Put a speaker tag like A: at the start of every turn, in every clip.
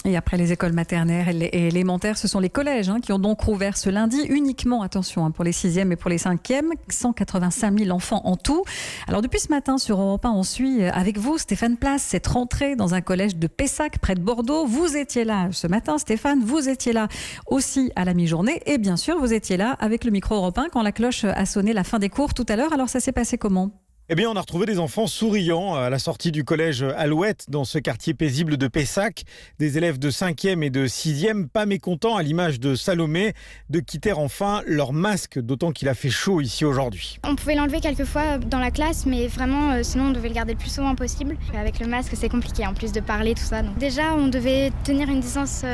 A: Et après les écoles maternelles et élémentaires, ce sont les collèges qui ont donc rouvert ce lundi uniquement, attention, pour les 6e et pour les 5e, 185 000 enfants en tout. Alors depuis ce matin sur Europe 1, on suit avec vous, Stéphane Place, cette rentrée dans un collège de Pessac, près de Bordeaux. Vous étiez là ce matin, Stéphane, vous étiez là aussi à la mi-journée et bien sûr, vous étiez là avec le micro Europe 1 quand la cloche a sonné la fin des cours tout à l'heure. Alors ça s'est passé comment ?
B: Eh bien, on a retrouvé des enfants souriants à la sortie du collège Alouette dans ce quartier paisible de Pessac. Des élèves de 5e et de 6e, pas mécontents à l'image de Salomé, de quitter enfin leur masque, d'autant qu'il a fait chaud ici aujourd'hui.
C: On pouvait l'enlever quelquefois dans la classe, mais vraiment, sinon on devait le garder le plus souvent possible. Avec le masque, c'est compliqué, en plus de parler, tout ça. Donc, déjà, on devait tenir une distance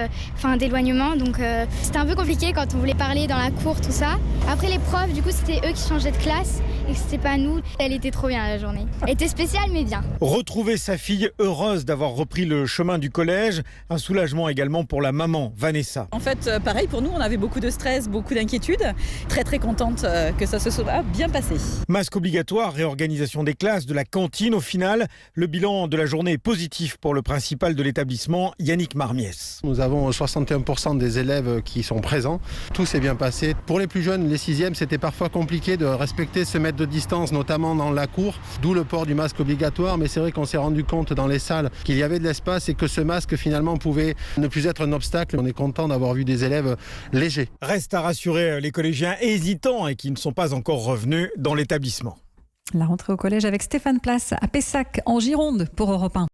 C: d'éloignement, donc c'était un peu compliqué quand on voulait parler dans la cour, tout ça. Après, les profs, du coup, c'était eux qui changeaient de classe et c'était pas nous. Elle était trop bien la journée. Elle était spéciale mais bien.
B: Retrouver sa fille heureuse d'avoir repris le chemin du collège, un soulagement également pour la maman, Vanessa.
D: En fait, pareil pour nous, on avait beaucoup de stress, beaucoup d'inquiétude. Très très contente que ça se soit bien passé.
B: Masque obligatoire, réorganisation des classes, de la cantine. Au final, le bilan de la journée est positif pour le principal de l'établissement, Yannick Marmiès.
E: Nous avons 61% des élèves qui sont présents. Tout s'est bien passé. Pour les plus jeunes, les 6e, c'était parfois compliqué de respecter ce mètre de distance, notamment dans la cour, d'où le port du masque obligatoire. Mais c'est vrai qu'on s'est rendu compte dans les salles qu'il y avait de l'espace et que ce masque finalement pouvait ne plus être un obstacle. On est content d'avoir vu des élèves légers.
B: Reste à rassurer les collégiens hésitants et qui ne sont pas encore revenus dans l'établissement.
A: La rentrée au collège avec Stéphane Place à Pessac en Gironde pour Europe 1.